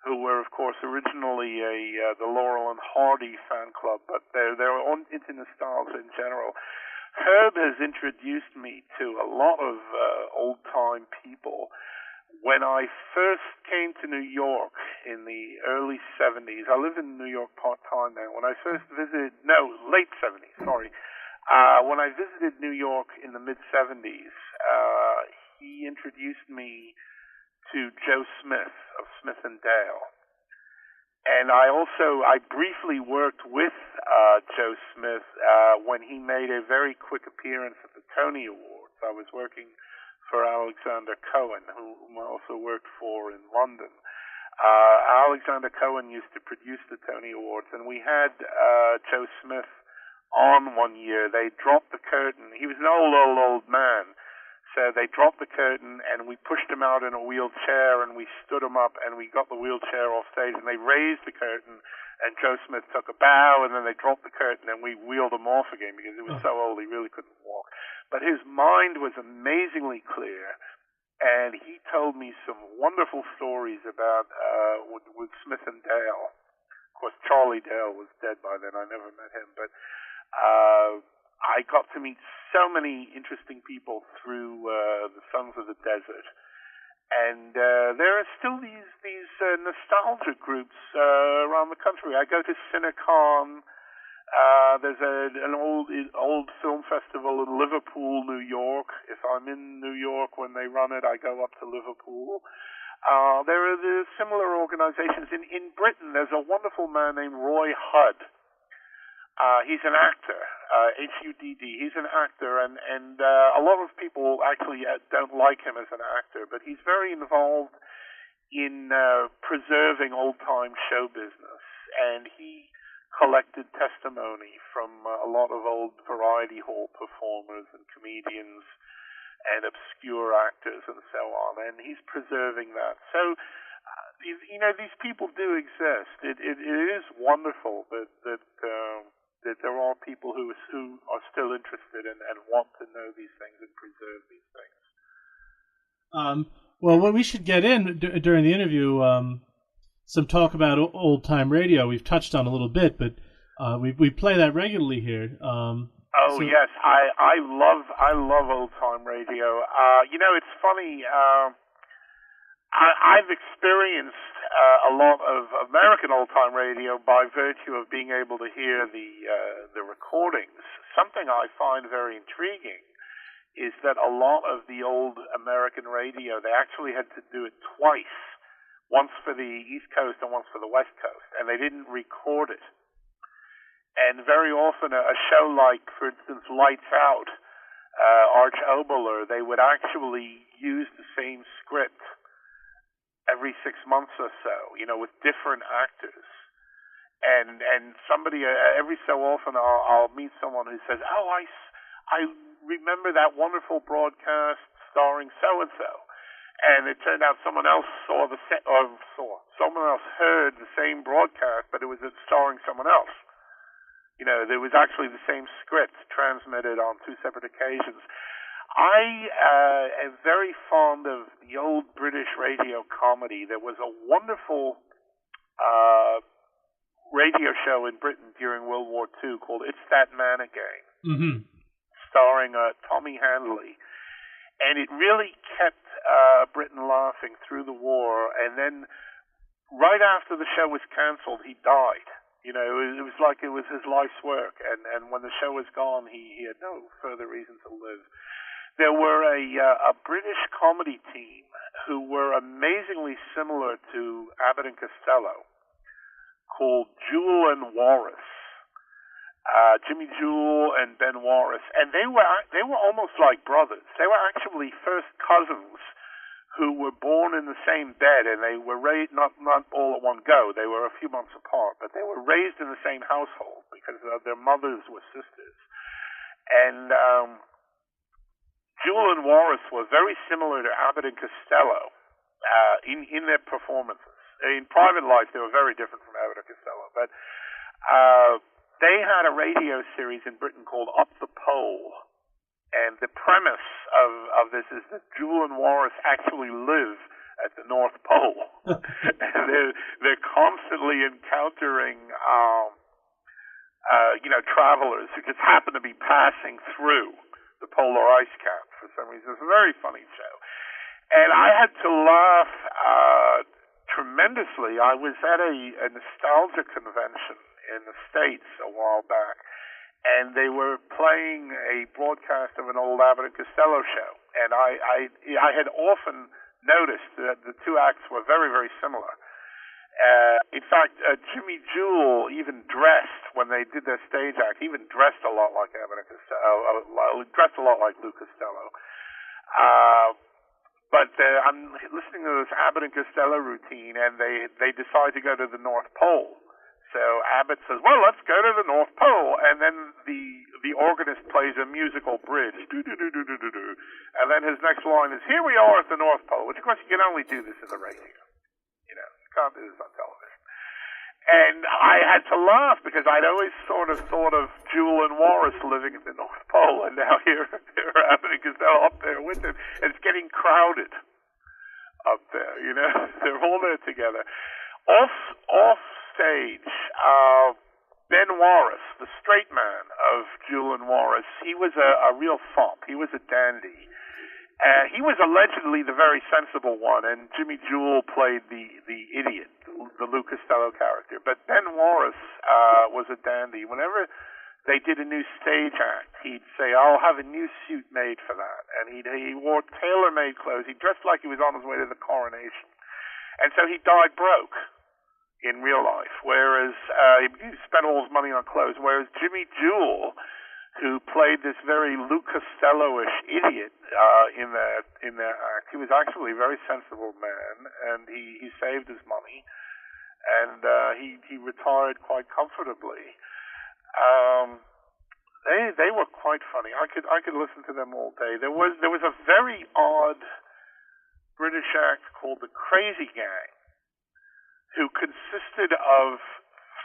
who were, of course, originally the Laurel and Hardy fan club, but they're into nostalgia in general. Herb has introduced me to a lot of old-time people. When I first came to New York in the early 70s, I live in New York part-time now. When I first visited, no, late 70s, sorry. When I visited New York in the mid-70s, he introduced me to Joe Smith of Smith and Dale. And I briefly worked with Joe Smith when he made a very quick appearance at the Tony Awards. I was working for Alexander Cohen, whom I also worked for in London. Alexander Cohen used to produce the Tony Awards, and we had Joe Smith on one year. They dropped the curtain. He was an old man. So they dropped the curtain, and we pushed him out in a wheelchair, and we stood him up, and we got the wheelchair off stage, and they raised the curtain, and Joe Smith took a bow, and then they dropped the curtain, and we wheeled him off again because he was so old he really couldn't walk. But his mind was amazingly clear, and he told me some wonderful stories about with Smith and Dale. Of course, Charlie Dale was dead by then. I never met him, but I got to meet so many interesting people through the Sons of the Desert. And there are still these nostalgia groups around the country. I go to Cinecon. There's an old film festival in Liverpool, New York. If I'm in New York when they run it, I go up to Liverpool. There are the similar organizations. In Britain, there's a wonderful man named Roy Hudd. He's an actor, Hudd. He's an actor, and a lot of people actually don't like him as an actor, but he's very involved in preserving old-time show business, and he collected testimony from a lot of old variety hall performers and comedians and obscure actors and so on, and he's preserving that. So, these people do exist. It is wonderful that there are people who are still interested and want to know these things and preserve these things. Well, what we should get in during the interview, some talk about old-time radio. We've touched on a little bit, but we play that regularly here. Yes, I love old-time radio. It's funny. I've experienced a lot of American old-time radio by virtue of being able to hear the recordings. Something I find very intriguing is that a lot of the old American radio, they actually had to do it twice, once for the East Coast and once for the West Coast, and they didn't record it. And very often a show like, for instance, Lights Out, Arch Oboler, they would actually use the same script every 6 months or so, with different actors. And somebody, every so often I'll meet someone who says, I remember that wonderful broadcast starring so-and-so. And it turned out someone else someone else heard the same broadcast, but it was starring someone else. There was actually the same script transmitted on two separate occasions. I am very fond of the old British radio comedy. There was a wonderful radio show in Britain during World War II called It's That Man Again, starring Tommy Handley. And it really kept Britain laughing through the war. And then right after the show was canceled, he died. It was like it was his life's work. And when the show was gone, he had no further reason to live. There were a British comedy team who were amazingly similar to Abbott and Costello, called Jewel and Walrus, Jimmy Jewel and Ben Walrus, and they were almost like brothers. They were actually first cousins who were born in the same bed, and they were raised not all at one go. They were a few months apart, but they were raised in the same household because their mothers were sisters. And Jewel and Walrus were very similar to Abbott and Costello in their performances. In private life, they were very different from Abbott and Costello, but they had a radio series in Britain called Up the Pole. And the premise of this is that Jewel and Walrus actually live at the North Pole. And they're constantly encountering, travelers who just happen to be passing through the polar ice cap for some reason. It's a very funny show. And I had to laugh tremendously. I was at a nostalgia convention in the States a while back, and they were playing a broadcast of an old Abbott and Costello show. And I had often noticed that the two acts were very, very similar. In fact, Jimmy Jewell even dressed, when they did their stage act, even dressed a lot like Abbott and Costello, dressed a lot like Lou Costello. But I'm listening to this Abbott and Costello routine, and they decide to go to the North Pole. So Abbott says, well, let's go to the North Pole. And then the organist plays a musical bridge. Do-do-do-do-do-do-do. And then his next line is, here we are at the North Pole, which, of course, you can only do this in the radio. You can't do this on television. And I had to laugh because I'd always sort of thought of Jewell and Morris living at the North Pole, and now here Abbott and Costello up there with them. And it's getting crowded up there, They're all there together. Off stage, Ben Warris, the straight man of Jewell and Morris, he was a real fop. He was a dandy. He was allegedly the very sensible one, and Jimmy Jewell played the idiot, the Lou Costello character. But Ben Warris was a dandy. Whenever they did a new stage act, he'd say, I'll have a new suit made for that. And he wore tailor-made clothes. He dressed like he was on his way to the coronation. And so he died broke in real life, whereas he spent all his money on clothes, whereas Jimmy Jewell, who played this very Lou Costello-ish idiot in that act, he was actually a very sensible man, and he saved his money, and he retired quite comfortably. They were quite funny. I could listen to them all day. There was a very odd British act called the Crazy Gang, who consisted of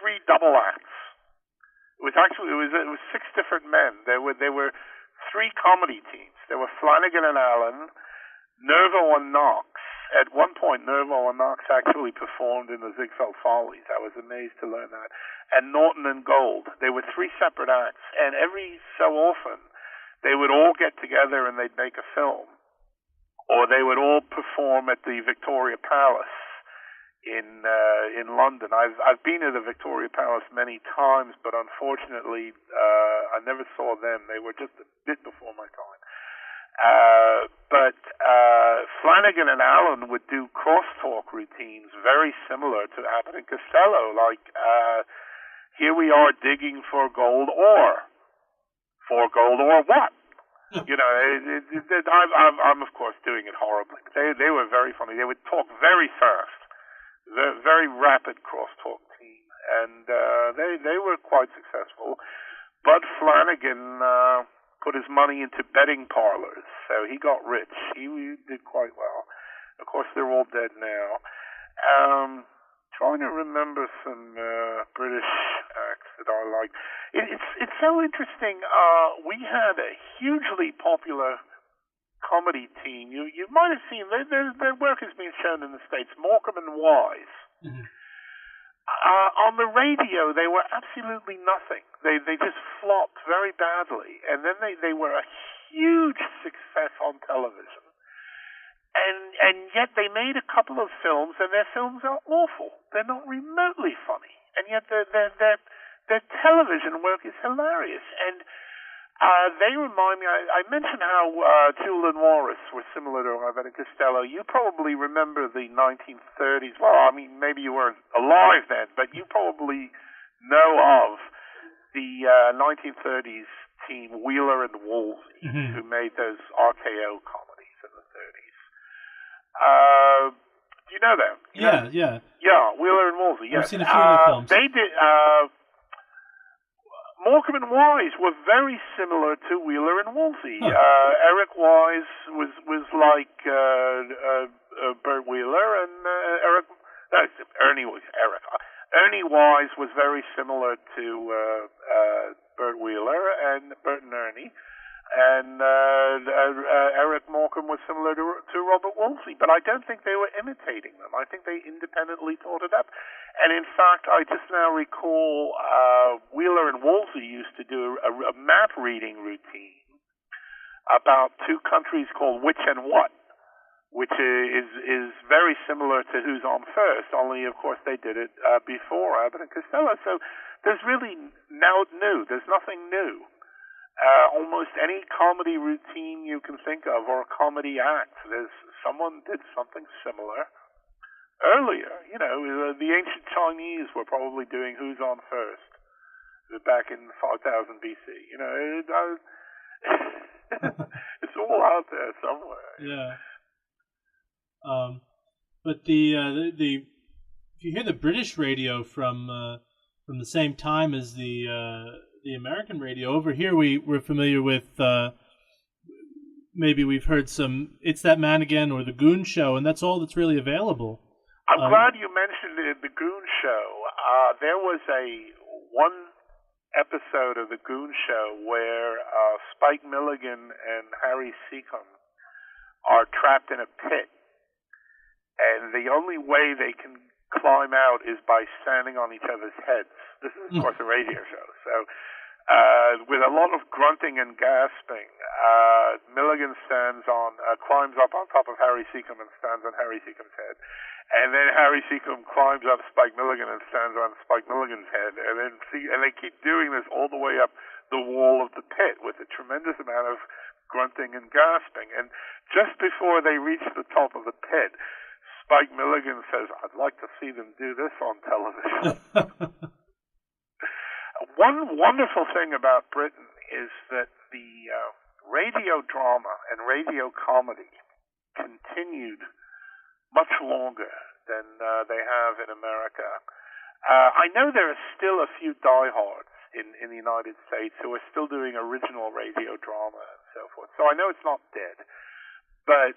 3 double acts. It was 6 different men. There were 3 comedy teams. There were Flanagan and Allen, Nervo and Knox. At one point, Nervo and Knox actually performed in the Ziegfeld Follies. I was amazed to learn that. And Norton and Gold. They were 3 separate acts, and every so often they would all get together and they'd make a film, or they would all perform at the Victoria Palace in London. I've been to the Victoria Palace many times, but unfortunately, I never saw them. They were just a bit before my time. But Flanagan and Allen would do crosstalk routines very similar to Abbott and Costello, like here we are digging for gold ore. For gold ore what? I'm of course doing it horribly. But they were very funny. They would talk very fast. Very rapid crosstalk team, and they were quite successful. Bud Flanagan put his money into betting parlors, so he got rich. He did quite well. Of course, they're all dead now. Trying to remember some British acts that I like. It's so interesting. We had a hugely popular comedy team. You might have seen their work has been shown in the States. Morecambe and Wise. Mm-hmm. On the radio, they were absolutely nothing. They just flopped very badly, and then they were a huge success on television. And yet they made a couple of films, and their films are awful. They're not remotely funny, and yet their television work is hilarious. And they remind me, I mentioned how Jewell and Morris were similar to Abbott and Costello. You probably remember the 1930s. Well, I mean, maybe you weren't alive then, but you probably know of the 1930s team Wheeler and Woolsey, mm-hmm. who made those RKO comedies in the 30s. Do you know them? Yeah. Yeah, Wheeler and Woolsey, yes. I've seen a few of their films. They did... Morecambe and Wise were very similar to Wheeler and Woolsey. Huh. Eric Wise was like Bert Wheeler, and Ernie Wise was very similar to Bert Wheeler and Bert and Ernie. and Eric Morecambe was similar to Robert Wolsey, but I don't think they were imitating them. I think they independently thought it up. And in fact, I just now recall Wheeler and Wolsey used to do a map reading routine about two countries called Which and What, which is very similar to Who's On First, only of course they did it before Abbott and Costello. So there's really there's nothing new. Almost any comedy routine you can think of, or a comedy act, someone did something similar earlier. You know, the ancient Chinese were probably doing Who's On First back in 5000 BC. You know, it's all out there somewhere. Yeah. But if you hear the British radio from the same time as the American radio, over here we're familiar with, maybe we've heard some It's That Man Again or The Goon Show, and that's all that's really available. I'm glad you mentioned it, The Goon Show. There was one episode of The Goon Show where Spike Milligan and Harry Seacombe are trapped in a pit, and the only way they can climb out is by standing on each other's heads. This is, of course, a radio show. So with a lot of grunting and gasping, Milligan climbs up on top of Harry Seacombe and stands on Harry Seacombe's head. And then Harry Seacombe climbs up Spike Milligan and stands on Spike Milligan's head. And they keep doing this all the way up the wall of the pit with a tremendous amount of grunting and gasping. And just before they reach the top of the pit, Spike Milligan says, "I'd like to see them do this on television." One wonderful thing about Britain is that the radio drama and radio comedy continued much longer than they have in America. I know there are still a few diehards in the United States who are still doing original radio drama and so forth. So I know it's not dead. But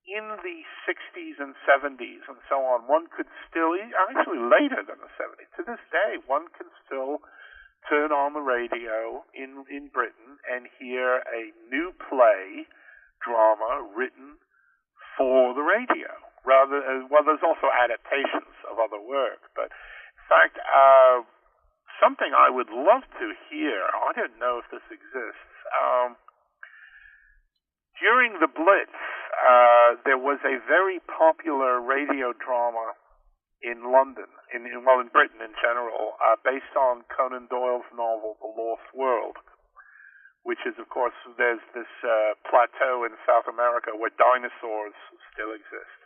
in the 60s and 70s and so on, one could still, actually later than the 70s, to this day, one can still turn on the radio in Britain and hear a new play, drama, written for the radio. There's also adaptations of other work, but in fact, something I would love to hear, I don't know if this exists, during the Blitz, there was a very popular radio drama in London, in Britain in general, based on Conan Doyle's novel, The Lost World, which is, of course, there's this plateau in South America where dinosaurs still exist.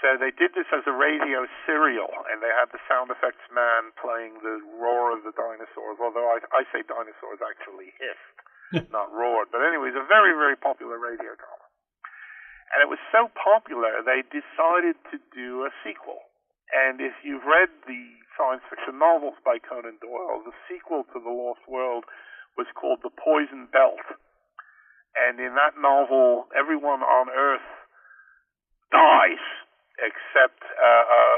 So they did this as a radio serial, and they had the sound effects man playing the roar of the dinosaurs, although I say dinosaurs actually hissed, not roared. But anyway, it's a very, very popular radio drama. And it was so popular, they decided to do a sequel. And if you've read the science fiction novels by Conan Doyle, the sequel to The Lost World was called The Poison Belt. And in that novel, everyone on Earth dies except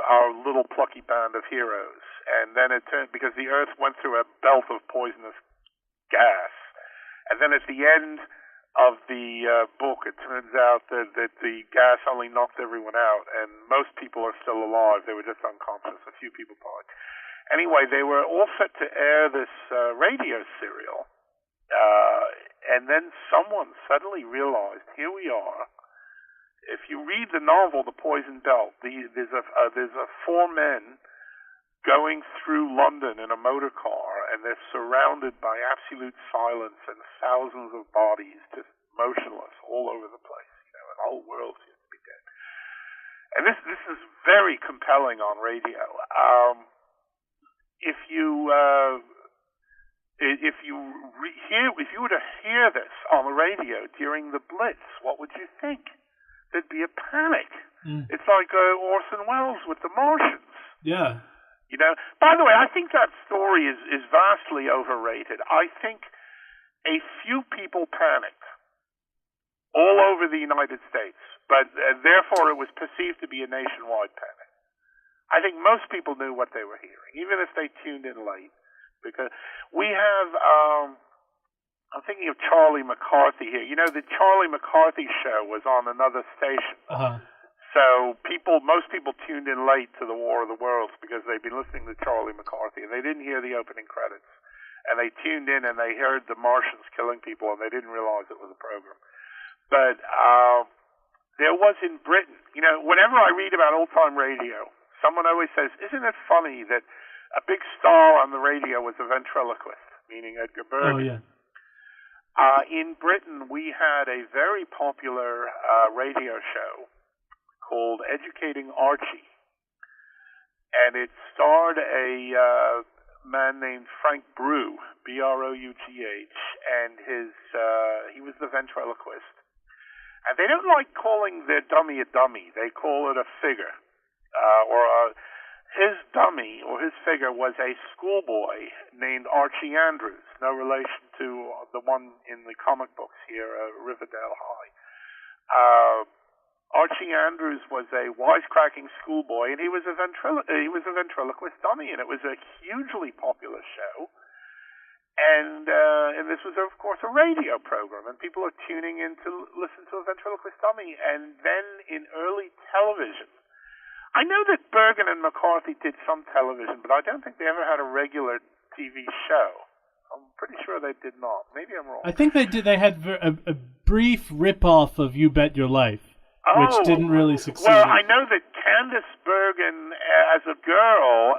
our little plucky band of heroes. And then it turned, because the Earth went through a belt of poisonous gas. And then at the end of the book, it turns out that the gas only knocked everyone out, and most people are still alive. They were just unconscious. A few people died. Anyway, they were all set to air this radio serial, and then someone suddenly realized, here we are. If you read the novel, The Poison Belt, there's four men going through London in a motor car, and they're surrounded by absolute silence and thousands of bodies just motionless all over the place, and the whole world seems to be dead. And this is very compelling on radio. If you were to hear this on the radio during the Blitz, what would you think? There'd be a panic. It's like Orson Welles with The Martians. Yeah. By the way, I think that story is vastly overrated. I think a few people panicked all over the United States, but therefore it was perceived to be a nationwide panic. I think most people knew what they were hearing, even if they tuned in late, because we have I'm thinking of Charlie McCarthy here. You know, the Charlie McCarthy show was on another station. Uh-huh. So most people tuned in late to the War of the Worlds because they'd been listening to Charlie McCarthy and they didn't hear the opening credits. And they tuned in and they heard the Martians killing people and they didn't realize it was a program. But there was in Britain, you know, whenever I read about old-time radio, someone always says, isn't it funny that a big star on the radio was a ventriloquist, meaning Edgar Bergen? Oh, yeah. In Britain, we had a very popular radio show called Educating Archie, and it starred a man named Frank Brew, Brough, and he was the ventriloquist. And they don't like calling their dummy a dummy; they call it a figure, his dummy or his figure was a schoolboy named Archie Andrews, no relation to the one in the comic books here, Riverdale High. Archie Andrews was a wisecracking schoolboy, and he was a ventriloquist dummy, and it was a hugely popular show. And this was, of course, a radio program, and people are tuning in to listen to a ventriloquist dummy. And then in early television, I know that Bergen and McCarthy did some television, but I don't think they ever had a regular TV show. I'm pretty sure they did not. Maybe I'm wrong. I think they did. They had a brief rip-off of You Bet Your Life, which didn't really succeed. Well, I know that Candice Bergen, as a girl,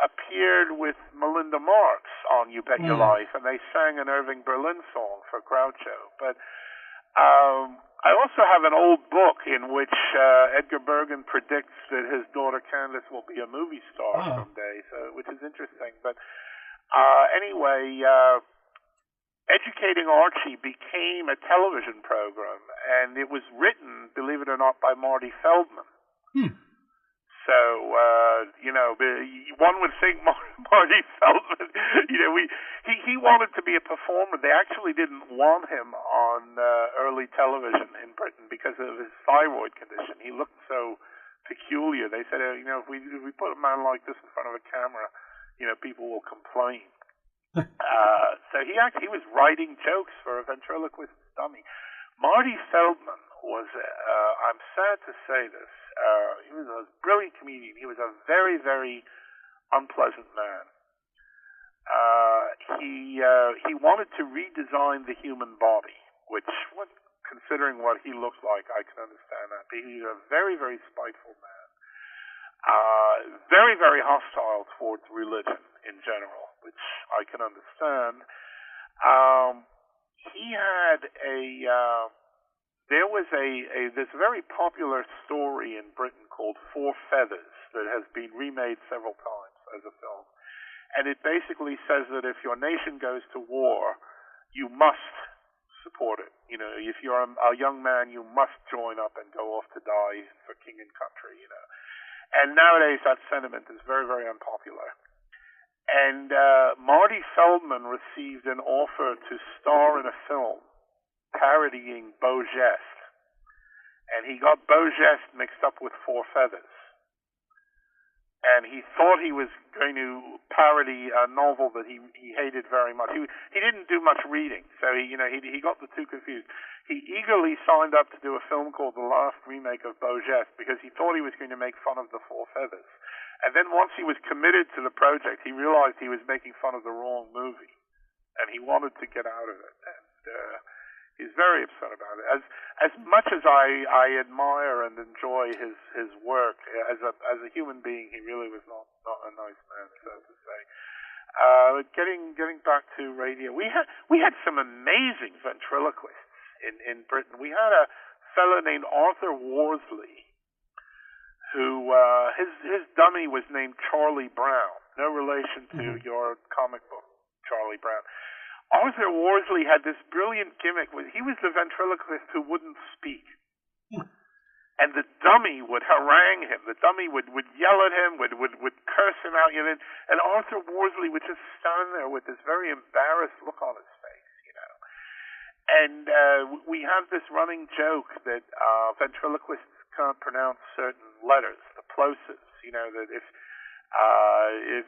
appeared with Melinda Marks on You Bet Your Life, and they sang an Irving Berlin song for Groucho. But I also have an old book in which Edgar Bergen predicts that his daughter Candice will be a movie star someday, which is interesting. But anyway, Educating Archie became a television program, and it was written, believe it or not, by Marty Feldman. So, one would think Marty Feldman, he wanted to be a performer. They actually didn't want him on early television in Britain because of his thyroid condition. He looked so peculiar. They said, if we put a man like this in front of a camera, people will complain. So he was writing jokes for a ventriloquist dummy. Marty Feldman was, I'm sad to say this, he was a brilliant comedian. He was a very, very unpleasant man. He wanted to redesign the human body, which, considering what he looked like, I can understand that. But he was a very, very spiteful man. Very, very hostile towards religion in general, which I can understand. He had there's a very popular story in Britain called Four Feathers that has been remade several times as a film. And it basically says that if your nation goes to war, you must support it. If you're a young man, you must join up and go off to die for king and country, And nowadays that sentiment is very, very unpopular. And Marty Feldman received an offer to star in a film parodying Beau Geste. And he got Beau Geste mixed up with Four Feathers. And he thought he was going to parody a novel that he hated very much. He didn't do much reading, so he got the two confused. He eagerly signed up to do a film called The Last Remake of Beau Geste because he thought he was going to make fun of the Four Feathers. And then once he was committed to the project, he realized he was making fun of the wrong movie, and he wanted to get out of it. And he's very upset about it. As much as I admire and enjoy his work as a human being, he really was not a nice man, so to say. Getting back to radio, we had some amazing ventriloquists in Britain. We had a fellow named Arthur Worsley, who his dummy was named Charlie Brown, no relation to your comic book Charlie Brown. Arthur Worsley had this brilliant gimmick. He was the ventriloquist who wouldn't speak. And the dummy would harangue him. The dummy would yell at him, would curse him out. And Arthur Worsley would just stand there with this very embarrassed look on his face, And we have this running joke that ventriloquists can't pronounce certain letters, the plosives, that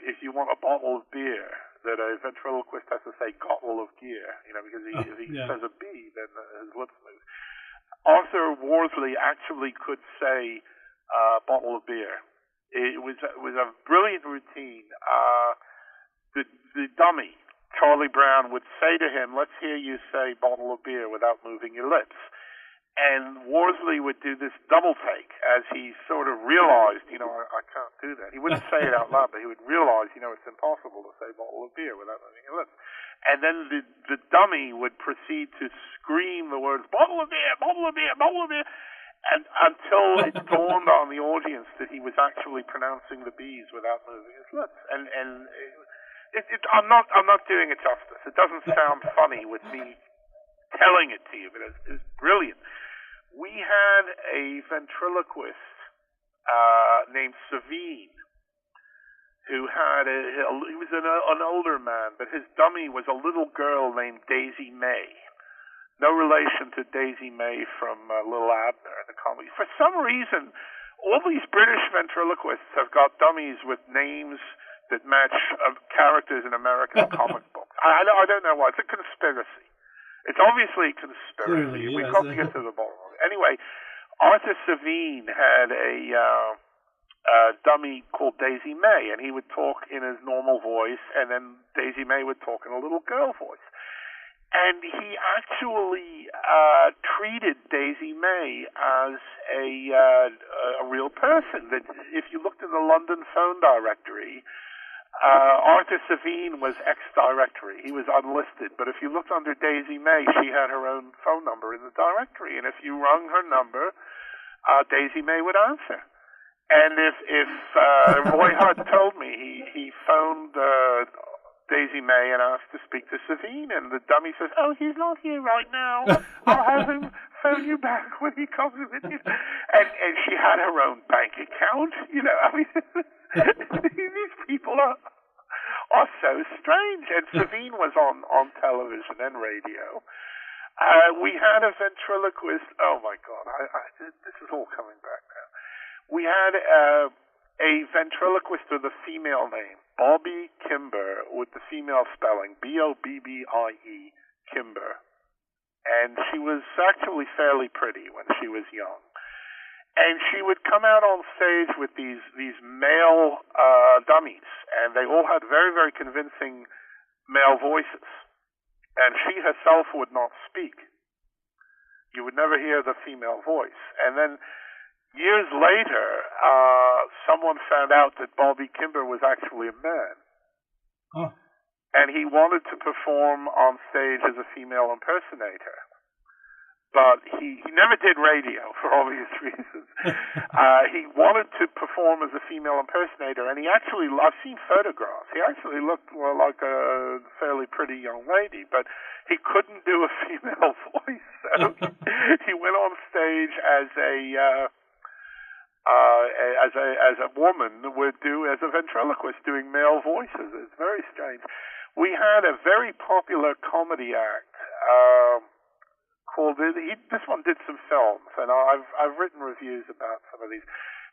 if you want a bottle of beer, that a ventriloquist has to say "bottle of gear," because if he says a B, then his lips move. Arthur Worsley actually could say "bottle of beer." It was a brilliant routine. The dummy, Charlie Brown, would say to him, "Let's hear you say bottle of beer without moving your lips." And Worsley would do this double take as he sort of realized, I can't do that. He wouldn't say it out loud, but he would realize, it's impossible to say bottle of beer without moving your lips. And then the dummy would proceed to scream the words, "Bottle of beer, bottle of beer, bottle of beer," and until it dawned on the audience that he was actually pronouncing the B's without moving his lips. And I'm not doing it justice. It doesn't sound funny with me telling it to you, but it's brilliant. We had a ventriloquist named Savine, who he was an older man, but his dummy was a little girl named Daisy May. No relation to Daisy May from Little Abner in the comedy. For some reason, all these British ventriloquists have got dummies with names that match characters in American comic books. I don't know why. It's a conspiracy. It's obviously a conspiracy. Clearly, We've got to get to the bottom of it. Anyway, Arthur Savine had a dummy called Daisy May, and he would talk in his normal voice, and then Daisy May would talk in a little girl voice. And he actually treated Daisy May as a real person. That if you looked in the London phone directory, Arthur Savine was ex-directory. He was unlisted. But if you looked under Daisy May, she had her own phone number in the directory. And if you rung her number, Daisy May would answer. And if Roy Hutt told me he phoned Daisy May and asked to speak to Savine, and the dummy says, "Oh, he's not here right now. I'll have him phone you back when he comes with you." And she had her own bank account. These people are so strange. And Savine was on television and radio. We had a ventriloquist. Oh my God, this is all coming back now. We had a ventriloquist with a female name, Bobby Kimber, with the female spelling, Bobbie, Kimber. And she was actually fairly pretty when she was young. And she would come out on stage with these male dummies, and they all had very, very convincing male voices. And she herself would not speak. You would never hear the female voice. And then years later, someone found out that Bobby Kimber was actually a man. Oh. And he wanted to perform on stage as a female impersonator. But he never did radio for obvious reasons. He wanted to perform as a female impersonator, and I've seen photographs. He actually looked like a fairly pretty young lady, but he couldn't do a female voice. So he went on stage as a woman would do as a ventriloquist, doing male voices. It's very strange. We had a very popular comedy act called. This one did some films, and I've written reviews about some of these.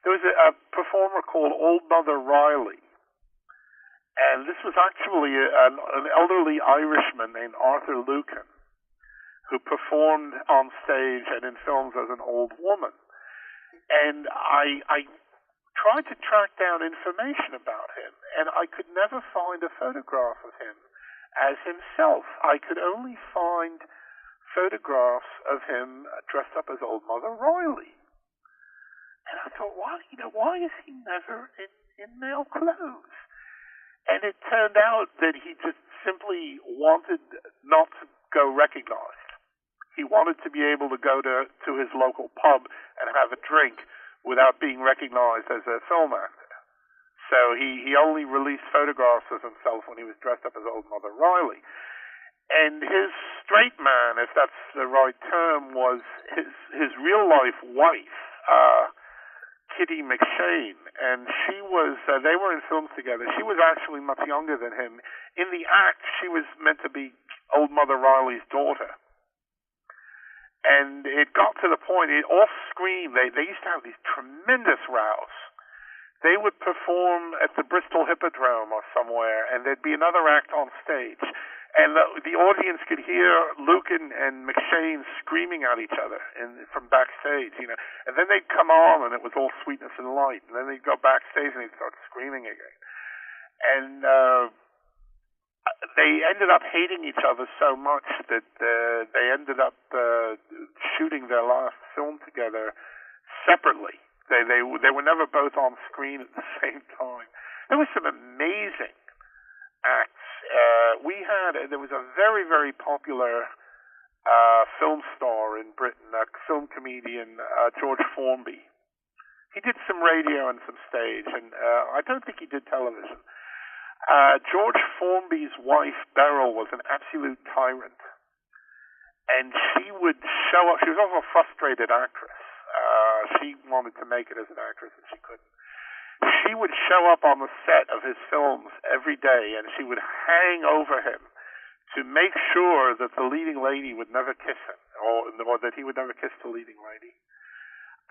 There was a performer called Old Mother Riley, and this was actually an elderly Irishman named Arthur Lucan, who performed on stage and in films as an old woman. And I tried to track down information about him, and I could never find a photograph of him as himself. I could only find photographs of him dressed up as Old Mother Riley. And I thought, why is he never in male clothes? And it turned out that he just simply wanted not to go recognized. He wanted to be able to go to his local pub and have a drink without being recognized as a film actor. So he only released photographs of himself when he was dressed up as Old Mother Riley. And his straight man, if that's the right term, was his real-life wife, Kitty McShane. And she was, they were in films together. She was actually much younger than him. In the act, she was meant to be Old Mother Riley's daughter. And it got to the point, off screen, they used to have these tremendous rows. they would perform at the Bristol Hippodrome or somewhere, and there'd be another act on stage. And the audience could hear Lucan and McShane screaming at each other from backstage, you know. And then they'd come on, and it was all sweetness and light. And then they'd go backstage, and they'd start screaming again. And they ended up hating each other so much that they ended up shooting their last film together separately. They were never both on screen at the same time. There was some amazing acts. There was a very, very popular film star in Britain, a film comedian, George Formby. He did some radio and some stage, and I don't think he did television. George Formby's wife, Beryl, was an absolute tyrant, and she would show up. She was also a frustrated actress. She wanted to make it as an actress, and she couldn't. She would show up on the set of his films every day, and she would hang over him to make sure that the leading lady would never kiss him, or that he would never kiss the leading lady.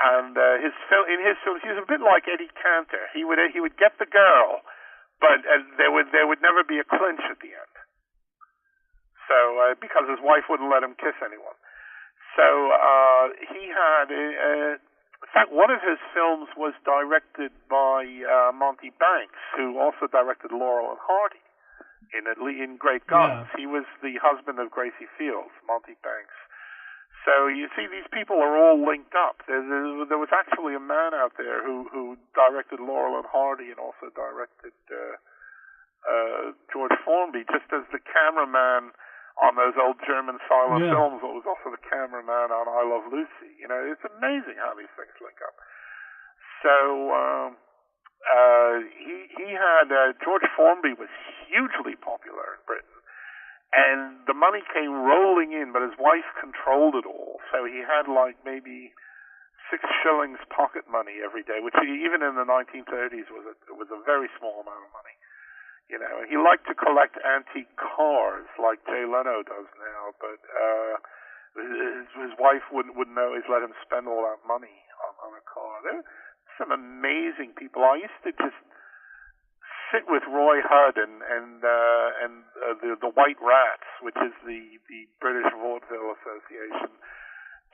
And in his films, he was a bit like Eddie Cantor. He would get the girl, but there would never be a clinch at the end. So because his wife wouldn't let him kiss anyone. So he had. In fact, one of his films was directed by Monty Banks, who also directed Laurel and Hardy in Great Guns. Yeah. He was the husband of Gracie Fields, Monty Banks. So you see, these people are all linked up. There was actually a man out there who directed Laurel and Hardy and also directed George Formby, just as the cameraman on those old German silent films was also the cameraman on I Love Lucy. You know, it's amazing how these things link up. So he had George Formby was hugely popular in Britain, and the money came rolling in, but his wife controlled it all. So he had like maybe 6 shillings pocket money every day, which even in the 1930s was a very small amount of money. You know, he liked to collect antique cars like Jay Leno does now, but his wife wouldn't always let him spend all that money on a car. There are some amazing people. I used to just sit with Roy Hudd and the White Rats, which is the British Vaudeville Association,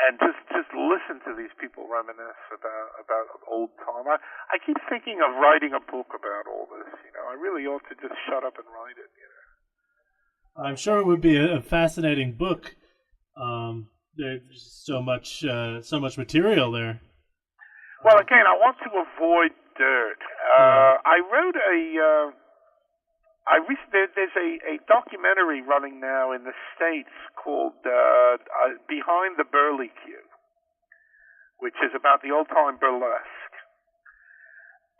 and just listen to these people reminisce about old time. I keep thinking of writing a book about all this. You know, I really ought to just shut up and write it. You know, I'm sure it would be a fascinating book. There's so much material there. Well, again, I want to avoid dirt. I wrote there's a documentary running now in the States called Behind the Burley Cue, which is about the old-time burlesque.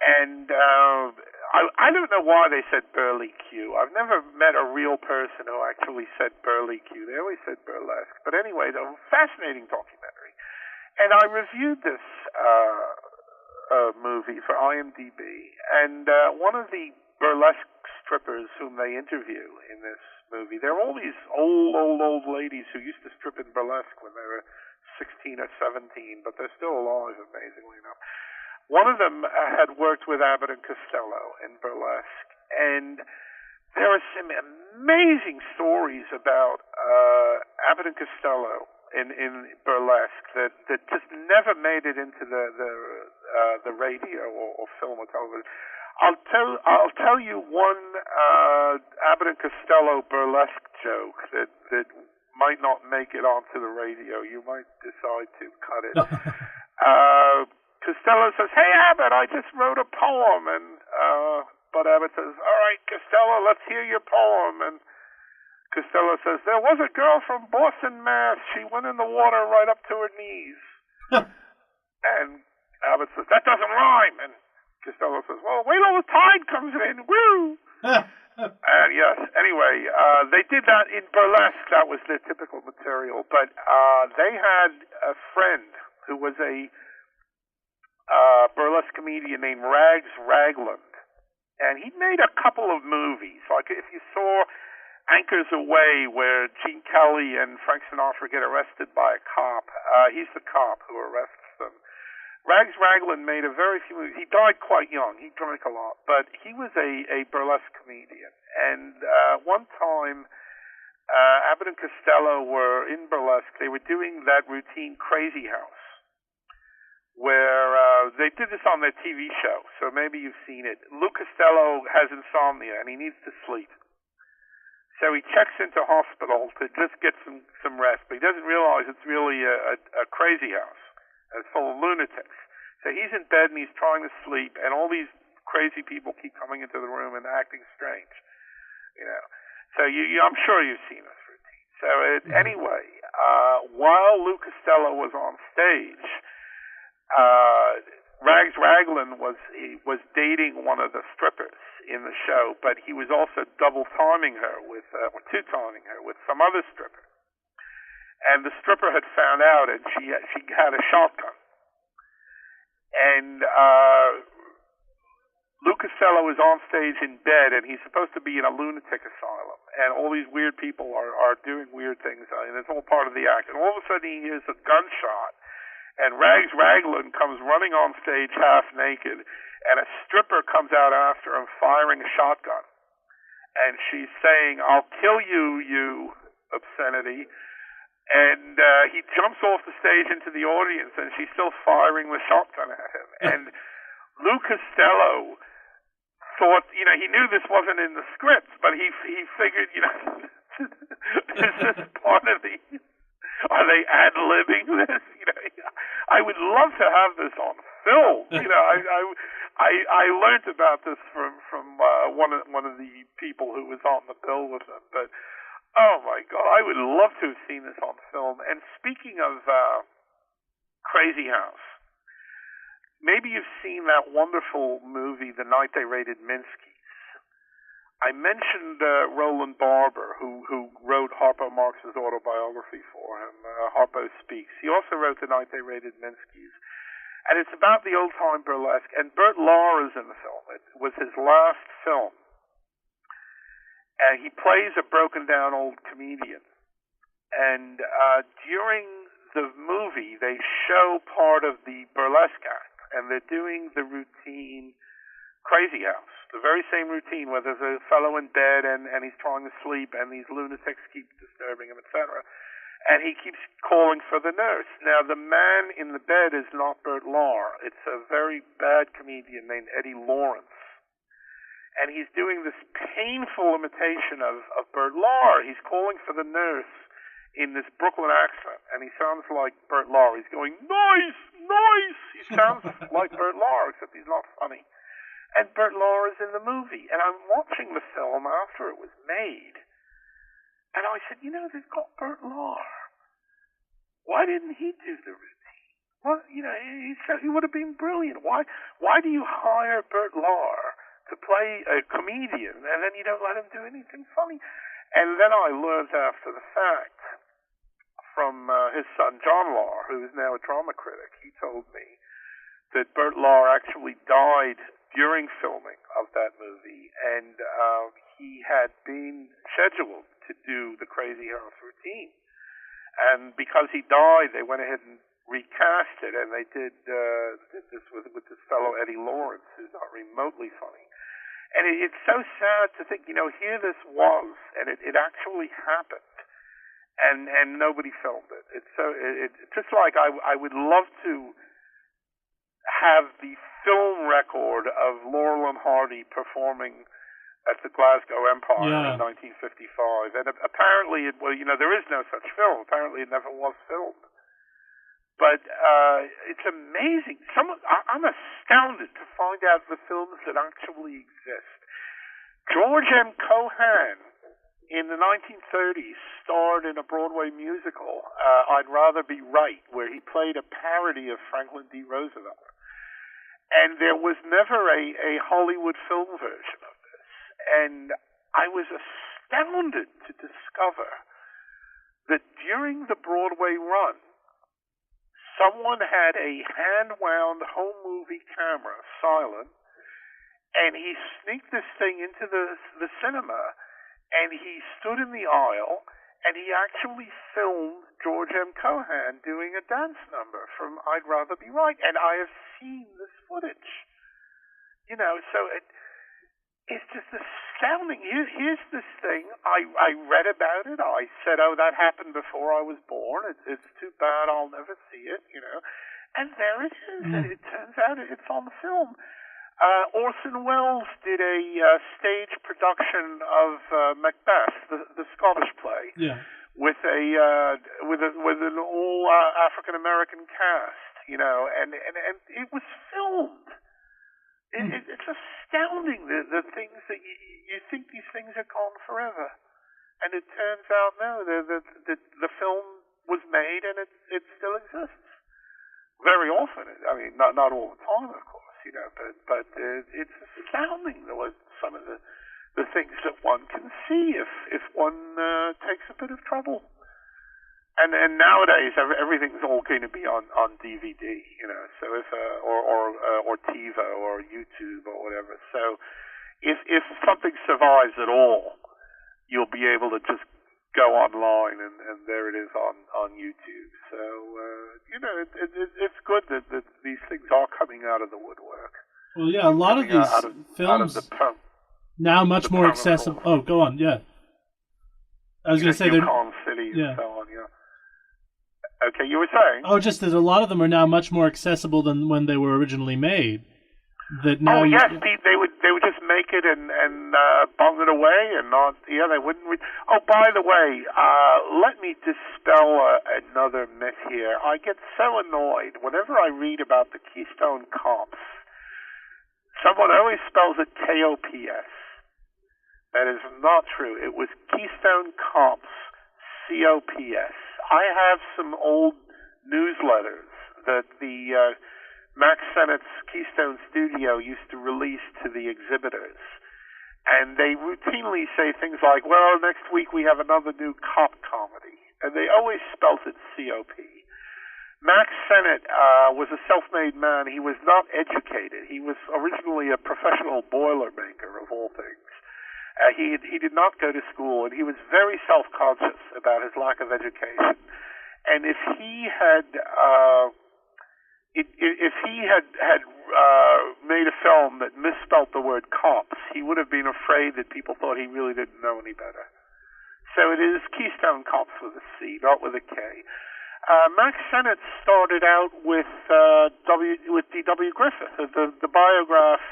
And I don't know why they said Burley Cue. I've never met a real person who actually said Burley Cue. They always said burlesque. But anyway, a fascinating documentary. And I reviewed this movie for IMDb, and one of the burlesque strippers whom they interview in this movie, they're all these old ladies who used to strip in burlesque when they were 16 or 17, but they're still alive, amazingly enough. One of them had worked with Abbott and Costello in burlesque, and there are some amazing stories about Abbott and Costello in burlesque that just never made it into the radio or film or television. I'll tell you one Abbott and Costello burlesque joke that might not make it onto the radio. You might decide to cut it. Costello says, "Hey Abbott, I just wrote a poem," and but Abbott says, "All right, Costello, let's hear your poem." And Costello says, "There was a girl from Boston, Mass. She went in the water right up to her knees." And Abbott says, "That doesn't rhyme." And Costello says, "Well, wait till the tide comes in. Woo!" And yes, anyway, they did that in burlesque. That was their typical material. But they had a friend who was a burlesque comedian named Rags Ragland. And he made a couple of movies. Like if you saw Anchors Away, where Gene Kelly and Frank Sinatra get arrested by a cop, he's the cop who arrests them. Rags Raglan made a very few movies. He died quite young. He drank a lot, but he was a burlesque comedian. And one time, Abbott and Costello were in burlesque. They were doing that routine Crazy House, where they did this on their TV show, so maybe you've seen it. Lou Costello has insomnia, and he needs to sleep. So he checks into hospital to just get some rest, but he doesn't realize it's really a crazy house. And it's full of lunatics. So he's in bed, and he's trying to sleep, and all these crazy people keep coming into the room and acting strange, you know. So I'm sure you've seen this routine. So anyway, while Lou Costello was on stage, Rags Raglan was dating one of the strippers in the show, but he was also double timing her with two timing her with some other stripper. And the stripper had found out, and she had a shotgun. And Lou Costello is on stage in bed, and he's supposed to be in a lunatic asylum. And all these weird people are doing weird things, and it's all part of the act. And all of a sudden, he hears a gunshot. And Rags Raglan comes running on stage half naked, and a stripper comes out after him firing a shotgun. And she's saying, "I'll kill you, you obscenity." And he jumps off the stage into the audience, and she's still firing the shotgun at him. And Lou Costello thought, he knew this wasn't in the script, but he figured, is this part of the... Are they ad-libbing this? I would love to have this on film. I learned about this from one of the people who was on the bill with him. But oh my God, I would love to have seen this on film. And speaking of Crazy House, maybe you've seen that wonderful movie, The Night They Raided Minsky's. I mentioned Roland Barber, who wrote Harpo Marx's autobiography for him, Harpo Speaks. He also wrote The Night They Raided Minsky's. And it's about the old-time burlesque. And Bert Lahr is in the film. It was his last film. And he plays a broken-down old comedian. And during the movie, they show part of the burlesque act. And they're doing the routine Crazy House, the very same routine where there's a fellow in bed and he's trying to sleep and these lunatics keep disturbing him, etc. And he keeps calling for the nurse. Now, the man in the bed is not Bert Lahr. It's a very bad comedian named Eddie Lawrence. And he's doing this painful imitation of Bert Lahr. He's calling for the nurse in this Brooklyn accent, and he sounds like Bert Lahr. He's going, "Nice, nice!" He sounds like Bert Lahr, except he's not funny. And Bert Lahr is in the movie. And I'm watching the film after it was made. And I said, they've got Bert Lahr. Why didn't he do the routine? Well, he would have been brilliant. Why do you hire Bert Lahr to play a comedian and then you don't let him do anything funny? And then I learned after the fact from his son John Lahr, who is now a drama critic. He told me that Bert Lahr actually died during filming of that movie, and he had been scheduled to do the Crazy House routine. And because he died, they went ahead and recast it, and they did this with this fellow Eddie Lawrence, who's not remotely funny. And it's so sad to think, here this was, and it actually happened, and nobody filmed it. It's so just like I would love to have the film record of Laurel and Hardy performing at the Glasgow Empire in 1955. And apparently, there is no such film. Apparently, it never was filmed. But it's amazing. I'm astounded to find out the films that actually exist. George M. Cohan, in the 1930s, starred in a Broadway musical, I'd Rather Be Right, where he played a parody of Franklin D. Roosevelt. And there was never a Hollywood film version of this. And I was astounded to discover that during the Broadway run, someone had a hand-wound home movie camera, silent, and he sneaked this thing into the cinema, and he stood in the aisle, and he actually filmed George M. Cohan doing a dance number from I'd Rather Be Right, and I have seen this footage. So it's just astounding. Here's this thing. I read about it. I said, oh, that happened before I was born. It's too bad I'll never see it, And there it is. And it turns out it's on film. Orson Welles did a stage production of Macbeth, the Scottish play, with an all African American cast, and it was filmed. It's astounding the things that you think these things are gone forever, and it turns out no, the film was made and it still exists. Very often, I mean, not all the time, of course. But it's astounding some of the things that one can see if one takes a bit of trouble. And nowadays everything's all going to be on DVD, So if or TiVo or YouTube or whatever. So if something survives at all, you'll be able to just go online and there it is on YouTube. So it's good that these things are coming out of the woodwork. Well, yeah, a lot of these films now much more accessible. Oh, go on, yeah. I was going to say they're City and so on, yeah. Okay, you were saying? Oh, just that a lot of them are now much more accessible than when they were originally made. That now yes, they would just make it and bung it away and not. Yeah, they wouldn't. Oh, by the way, let me dispel another myth here. I get so annoyed whenever I read about the Keystone Cops. Someone always spells it Kops. That is not true. It was Keystone Cops, Cops. I have some old newsletters that the Max Sennett's Keystone Studio used to release to the exhibitors. And they routinely say things like, well, next week we have another new cop comedy. And they always spelt it COP. Max Sennett was a self-made man. He was not educated. He was originally a professional boilermaker, of all things. He did not go to school, and he was very self-conscious about his lack of education. And if he had made a film that misspelt the word cops, he would have been afraid that people thought he really didn't know any better. So it is Keystone Cops with a C, not with a K. Max Sennett started out with D.W. Griffith, the biograph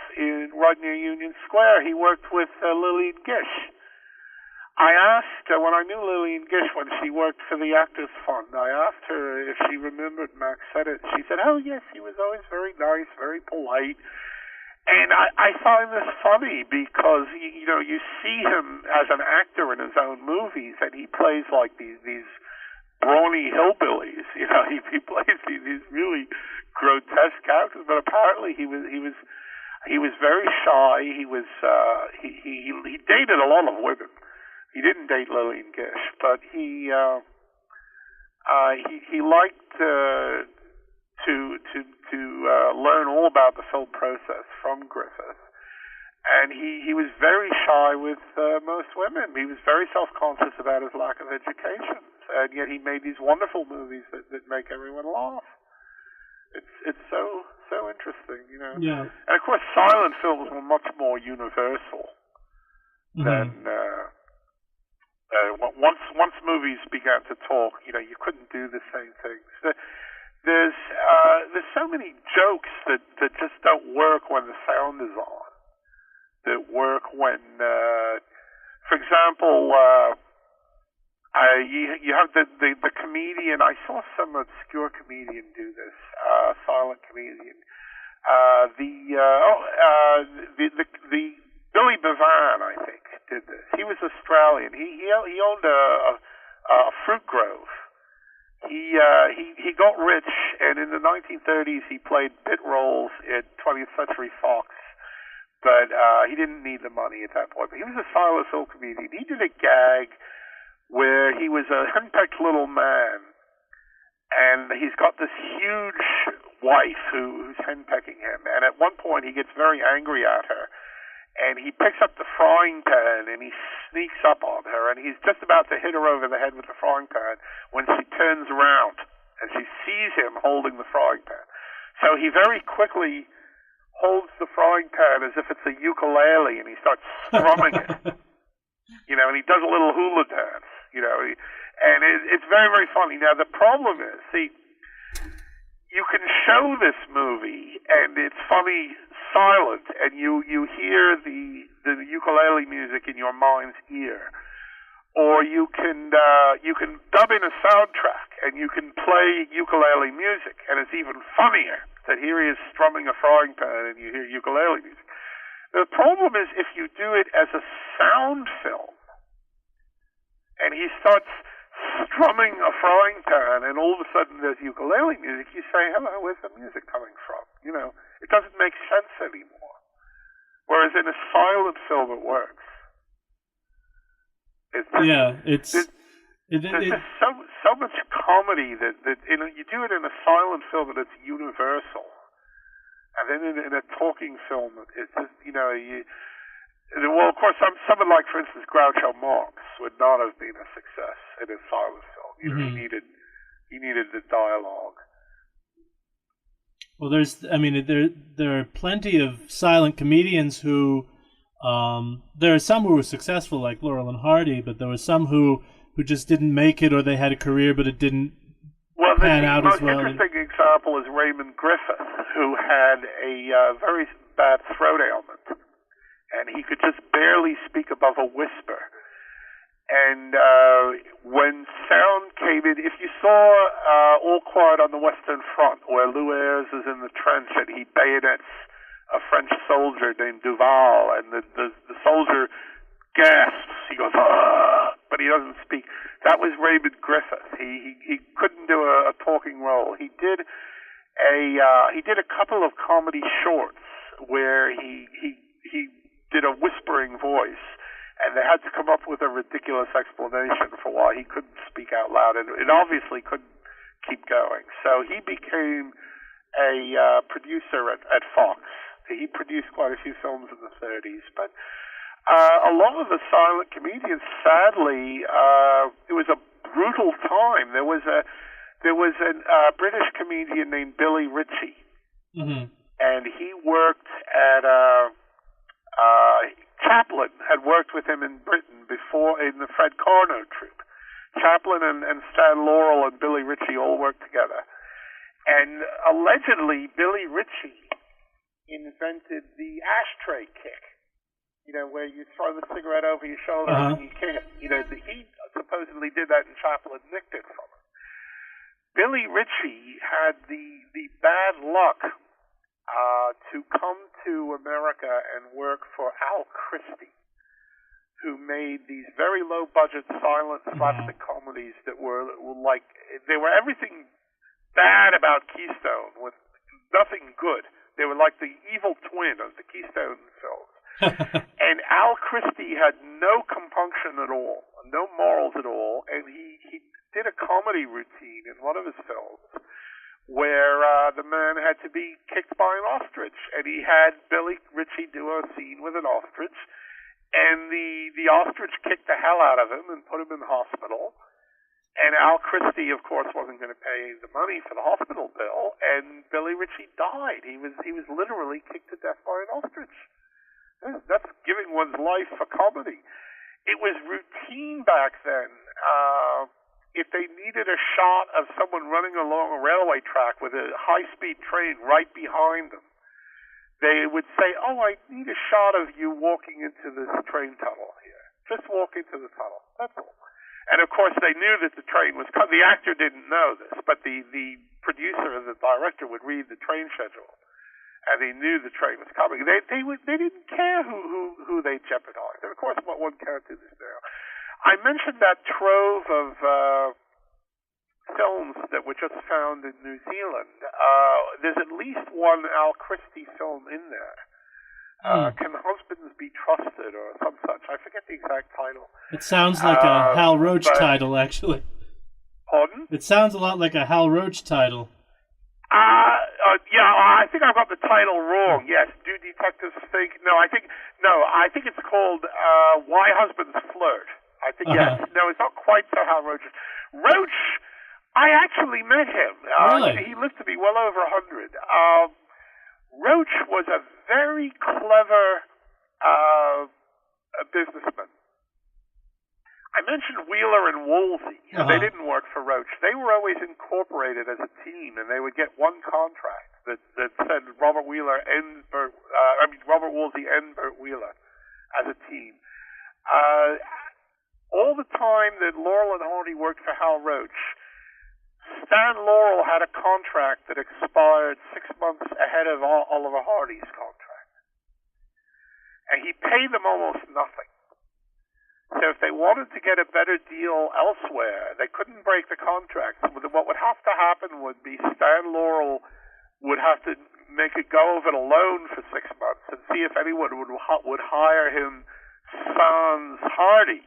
right near Union Square. He worked with Lillian Gish. I asked, when I knew Lillian Gish when she worked for the Actors Fund, I asked her if she remembered Max Sennett. She said, oh, yes, he was always very nice, very polite. And I find this funny because, you see him as an actor in his own movies, and he plays like these brawny hillbillies. He plays these really grotesque characters, but apparently he was very shy. He dated a lot of women. He didn't date Lillian Gish, but he liked to learn all about the film process from Griffith. And he was very shy with most women. He was very self-conscious about his lack of education. And yet he made these wonderful movies that make everyone laugh. It's so interesting, Yeah. And of course, silent films were much more universal than once movies began to talk. You couldn't do the same things. There's so many jokes that just don't work when the sound is on. That work when, for example, you have the comedian. I saw some obscure comedian do this, silent comedian. The Billy Bevan, I think, did this. He was Australian. He owned a fruit grove. He got rich, and in the 1930s he played bit roles at 20th Century Fox. But he didn't need the money at that point. But he was a silent film comedian. He did a gag where he was a henpecked little man, and he's got this huge wife who's henpecking him. And at one point, he gets very angry at her, and he picks up the frying pan and he sneaks up on her, and he's just about to hit her over the head with the frying pan when she turns around and she sees him holding the frying pan. So he very quickly holds the frying pan as if it's a ukulele, and he starts strumming it, and he does a little hula dance, and it's very, very funny. Now, the problem is, see, you can show this movie, and it's funny silent, and you hear the ukulele music in your mind's ear, or you can dub in a soundtrack, and you can play ukulele music, and it's even funnier that here he is strumming a frying pan, and you hear ukulele music. The problem is if you do it as a sound film, and he starts strumming a frying pan, and all of a sudden there's ukulele music, you say, hello, where's the music coming from? It doesn't make sense anymore. Whereas in a silent film, it works. There's just so much comedy that you do it in a silent film and it's universal. And then in a talking film, it's just, well, of course, someone like, for instance, Groucho Marx would not have been a success in a silent film. He needed the dialogue. Well, there are plenty of silent comedians who, there are some who were successful, like Laurel and Hardy, but there were some who just didn't make it, or they had a career, but it didn't pan out as well. The most interesting example is Raymond Griffith, who had a very bad throat ailment, and he could just barely speak above a whisper. And when sound came in, if you saw All Quiet on the Western Front, where Lou Ayres is in the trench and he bayonets a French soldier named Duval, and the soldier gasps, he goes, ah, but he doesn't speak. That was Raymond Griffith. He couldn't do a talking role. He did a couple of comedy shorts where he did a whispering voice, and they had to come up with a ridiculous explanation for why he couldn't speak out loud, and it obviously couldn't keep going. So he became a producer at Fox. He produced quite a few films in the 30s, but a lot of the silent comedians, sadly, it was a brutal time. There was a British comedian named Billy Ritchie, and he worked at Chaplin had worked with him in Britain before in the Fred Carno troupe. Chaplin and Stan Laurel and Billy Ritchie all worked together. And allegedly, Billy Ritchie invented the ashtray kick, where you throw the cigarette over your shoulder and you kick it. He supposedly did that, and Chaplin nicked it from him. Billy Ritchie had the bad luck to come to America and work for Al Christie, who made these very low-budget silent slapstick comedies that were like, they were everything bad about Keystone with nothing good. They were like the evil twin of the Keystone films. And Al Christie had no compunction at all, no morals at all, and he did a comedy routine in one of his films where the man had to be kicked by an ostrich, and he had Billy Ritchie do a scene with an ostrich, and the ostrich kicked the hell out of him and put him in the hospital. And Al Christie, of course, wasn't going to pay the money for the hospital bill, and Billy Ritchie died. He was literally kicked to death by an ostrich. That's giving one's life for comedy. It was routine back then. If they needed a shot of someone running along a railway track with a high-speed train right behind them, they would say, oh, I need a shot of you walking into this train tunnel here. Just walk into the tunnel. That's all. And, of course, they knew that the train was coming. The actor didn't know this, but the producer and the director would read the train schedule, and they knew the train was coming. They didn't care who they jeopardized. And, of course, one can't do this now. I mentioned that trove of films that were just found in New Zealand. There's at least one Al Christie film in there. Can Husbands Be Trusted, or some such? I forget the exact title. It sounds like a Hal Roach title, actually. Pardon? It sounds a lot like a Hal Roach title. Yeah, I think I've got the title wrong. Yes, do detectives think? No, I think it's called Why Husbands Flirt. I think yes. No, it's not quite so how Roach is. Roach, I actually met him. Really? He lived to be well over 100. Roach was a very clever businessman. I mentioned Wheeler and Woolsey. They didn't work for Roach. They were always incorporated as a team, and they would get one contract that said Robert Woolsey and Bert Wheeler as a team. All the time that Laurel and Hardy worked for Hal Roach, Stan Laurel had a contract that expired 6 months ahead of Oliver Hardy's contract, and he paid them almost nothing. So if they wanted to get a better deal elsewhere, they couldn't break the contract. What would have to happen would be Stan Laurel would have to make a go of it alone for 6 months and see if anyone would hire him sans Hardy.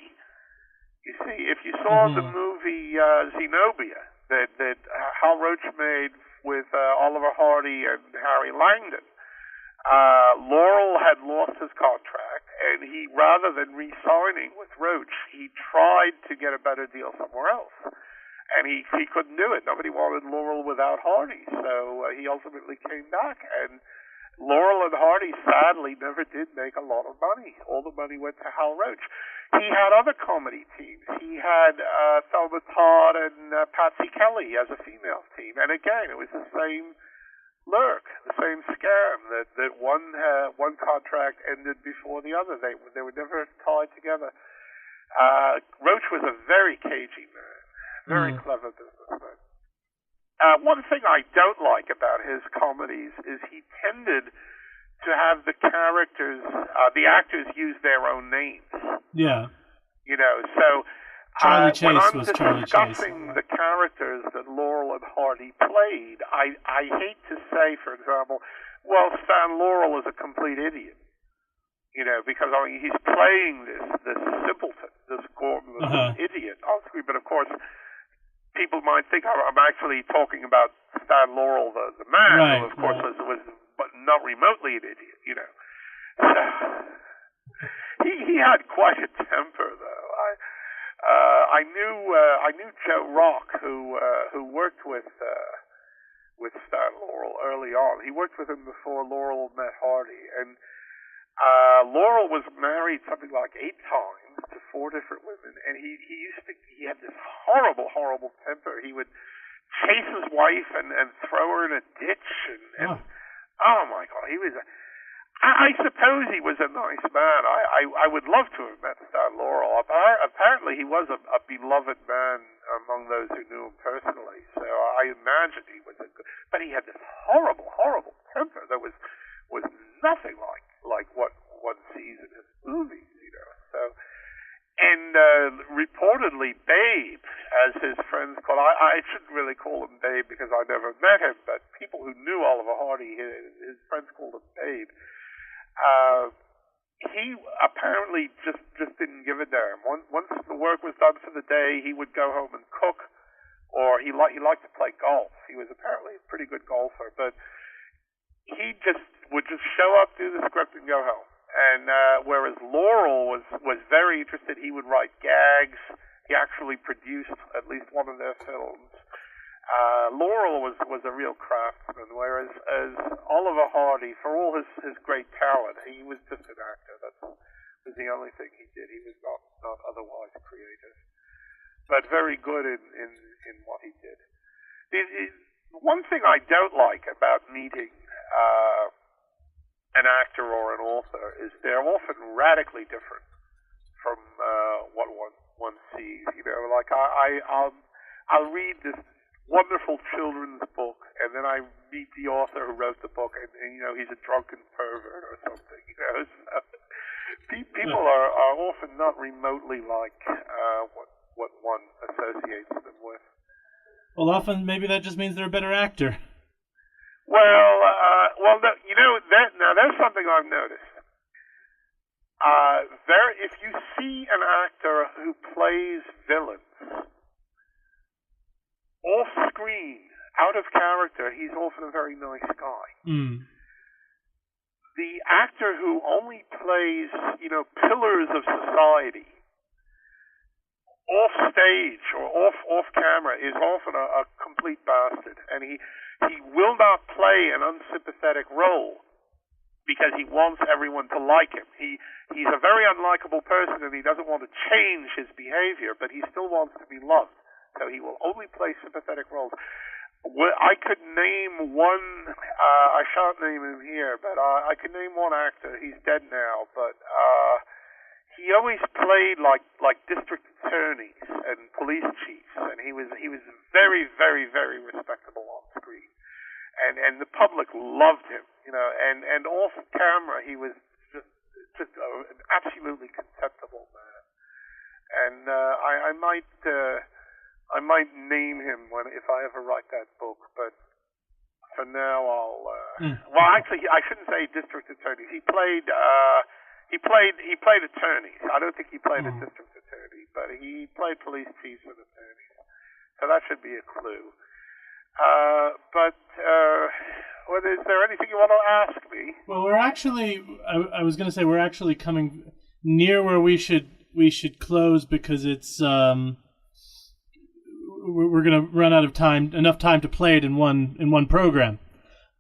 You see, if you saw the movie Zenobia that Hal Roach made with Oliver Hardy and Harry Langdon, Laurel had lost his contract, and he, rather than re-signing with Roach, he tried to get a better deal somewhere else. And he couldn't do it. Nobody wanted Laurel without Hardy, so he ultimately came back. And Laurel and Hardy, sadly, never did make a lot of money. All the money went to Hal Roach. He had other comedy teams. He had Thelma Todd and Patsy Kelly as a female team. And again, it was the same lurk, the same scam, that one contract ended before the other. They were never tied together. Roach was a very cagey man, very clever businessman. One thing I don't like about his comedies is he tended to have the characters, the actors use their own names. Yeah. You know, so Charlie Chase when I'm was Charlie Chase. discussing the characters that Laurel and Hardy played, I hate to say, for example, well, Stan Laurel is a complete idiot. You know, because I mean, he's playing this simpleton, this Gordon, this idiot on screen. But of course, people might think I'm actually talking about Stan Laurel, the man, right, who of course was but not remotely an idiot. You know, he had quite a temper, though. I knew Joe Rock, who worked with Stan Laurel early on. He worked with him before Laurel met Hardy, and Laurel was married something like 8 times to 4 different women, and he had this horrible temper. He would chase his wife and throw her in a ditch, and oh my God, he was. I suppose he was a nice man. I would love to have met Stan Laurel. Apparently, he was a beloved man among those who knew him personally. So I imagine he was a good. But he had this horrible temper that was nothing like what one sees in his movies, you know. So, and reportedly, Babe, as his friends call, I shouldn't really call him Babe because I never met him, but people who knew Oliver Hardy, his friends called him Babe. He apparently just didn't give a damn. Once the work was done for the day, he would go home and cook, or he liked to play golf. He was apparently a pretty good golfer, but he would just show up, do the script, and go home. And whereas Laurel was very interested, he would write gags. He actually produced at least one of their films. Laurel was a real craftsman, whereas as Oliver Hardy, for all his great talent, he was just an actor. That was the only thing he did. He was not otherwise creative, but very good in what he did. One thing I don't like about meeting an actor or an author is they're often radically different from what one sees. You know, like I'll read this wonderful children's book, and then I meet the author who wrote the book, and you know, he's a drunken pervert or something. You know, so people are often not remotely like what one associates them with. Well, often maybe that just means they're a better actor. Well, you know, now there's something I've noticed. If you see an actor who plays villains off screen, out of character, he's often a very nice guy. Mm. The actor who only plays, pillars of society off stage or off camera is often a complete bastard, and he will not play an unsympathetic role because he wants everyone to like him. He's a very unlikable person, and he doesn't want to change his behavior, but he still wants to be loved. So he will only play sympathetic roles. I could name one. I shan't name him here, but I could name one actor. He's dead now, but he always played like district attorneys and police chiefs, and he was very, very, very respectable on screen, and the public loved him, and off camera he was just an absolutely contemptible man, and I might name him if I ever write that book, but for now I'll. Well, actually, I shouldn't say district attorneys. He played attorneys. I don't think he played a district attorney, but he played police chiefs and attorneys. So that should be a clue. Is there anything you want to ask me? Well, we're actually. I was going to say we're actually coming near where we should close because it's. We're going to run out of time. Enough time to play it in one program.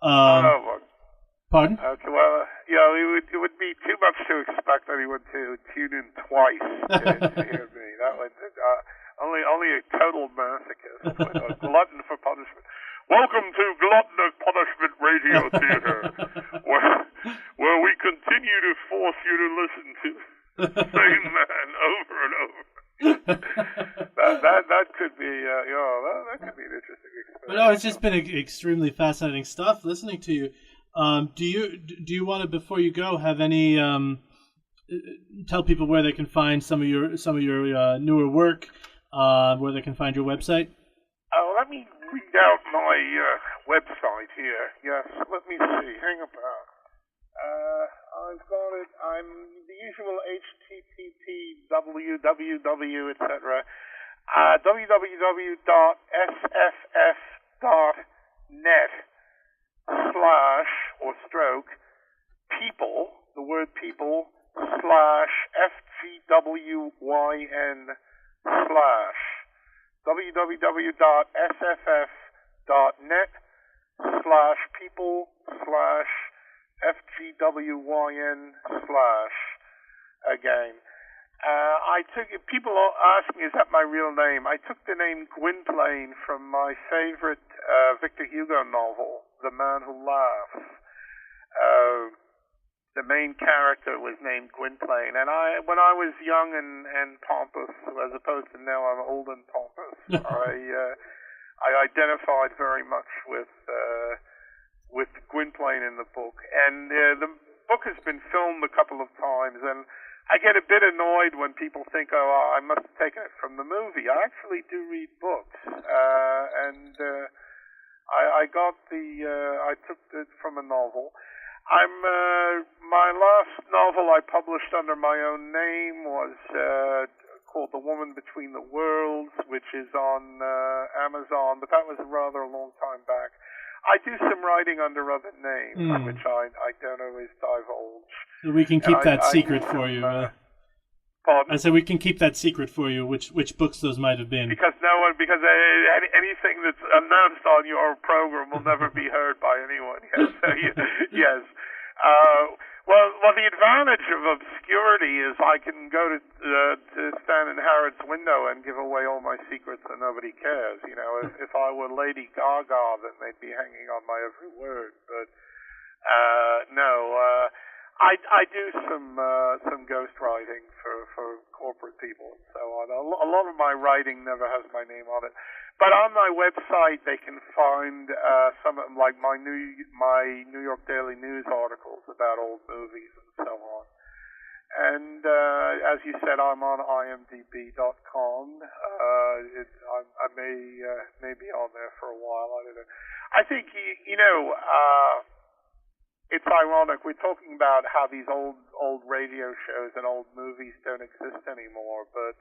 Pardon? Okay. Well, it would be too much to expect anyone to tune in twice to hear me. That would only a total masochist, a glutton for punishment. Welcome to Glutton of Punishment Radio Theater, where we continue to force you to listen to the same man over and over. that could be that could be an interesting experience. But no, it's just been extremely fascinating stuff listening to you. Do you want to, before you go, have any tell people where they can find some of your newer work, where they can find your website? Let me read out my website here. Yes, let me see. Hang about. I've got it. I'm the usual HTTP, www, etc. www.sff.net/people, the word people, /FGWYN/ www.sff.net/people/FGWYN/ again. People ask me, is that my real name? I took the name Gwynplaine from my favorite Victor Hugo novel, The Man Who Laughs. The main character was named Gwynplaine, and when I was young and pompous, as opposed to now I'm old and pompous, I identified very much with Gwynplaine in the book, and the book has been filmed a couple of times, and I get a bit annoyed when people think, I must have taken it from the movie. I actually do read books, and I took it from a novel. My last novel I published under my own name was called The Woman Between the Worlds, which is on Amazon, but that was rather a long time back. I do some writing under other names, which I don't always divulge. So we can keep that secret for you. Pardon? I said we can keep that secret for you, which books those might have been. Because anything that's announced on your program will never be heard by anyone. Yes. So, yes. Well, the advantage of obscurity is I can go to stand in Harrod's window and give away all my secrets and nobody cares. If I were Lady Gaga, then they'd be hanging on my every word. But no, I do some ghost writing for corporate people and so on. A lot of my writing never has my name on it. But on my website, they can find some of like my New York Daily News articles about old movies and so on. And as you said, I'm on imdb.com. I may be on there for a while. I don't know. I think it's ironic. We're talking about how these old radio shows and old movies don't exist anymore, but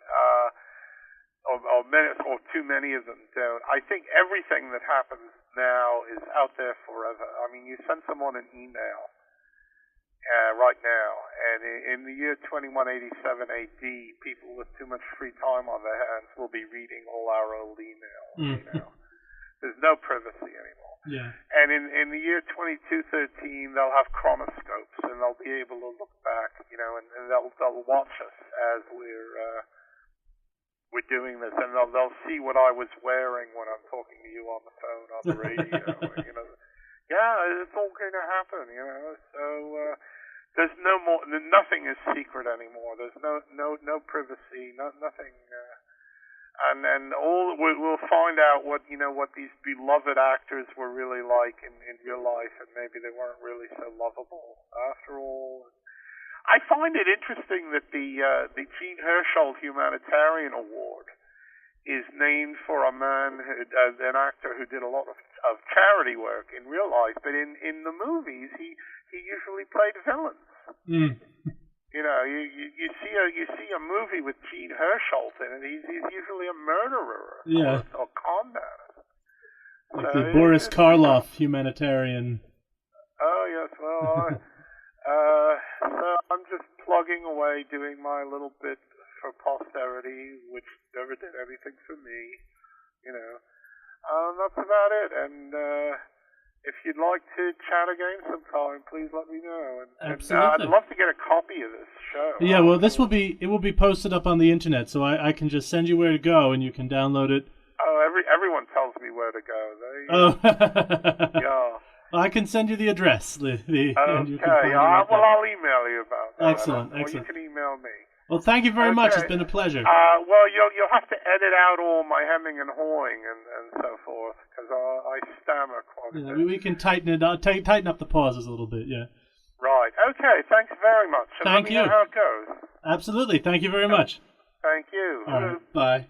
or too many of them don't. I think everything that happens now is out there forever. I mean, you send someone an email right now, and in the year 2187 AD, people with too much free time on their hands will be reading all our old emails. You know, there's no privacy anymore. Yeah. And in the year 2213, they'll have chronoscopes, and they'll be able to look back, you know, and they'll watch us as we're doing this, and they'll see what I was wearing when I'm talking to you on the phone, on the radio. You know, yeah, it's all going to happen. You know, so there's nothing is secret anymore. There's no privacy, nothing. And all we'll find out what these beloved actors were really like in real life, and maybe they weren't really so lovable after all. I find it interesting that the Jean Hersholt Humanitarian Award is named for a man, an actor who did a lot of charity work in real life, but in the movies he usually played villains. You know, you see a movie with Jean Hersholt in it, he's usually a murderer or con man. Like the Boris Karloff humanitarian. Oh yes, well. So I'm just plugging away, doing my little bit for posterity, which never did anything for me, you know. That's about it. And if you'd like to chat again sometime, please let me know. And Absolutely. I'd love to get a copy of this show. Yeah, well, it will be posted up on the internet, so I can just send you where to go, and you can download it. Oh, everyone tells me where to go. Yeah. Well, I can send you the address. And you can Okay. I'll email you about that. Excellent. Or you can email me. Well, thank you very much. It's been a pleasure. Well, you'll have to edit out all my hemming and hawing and so forth, because I stammer quite a bit. We can tighten it up, tighten up the pauses a little bit. Yeah. Right. Okay. Thanks very much. And Thank let me you. know how it goes. Absolutely. Thank you very much. Thank you. All right. Bye.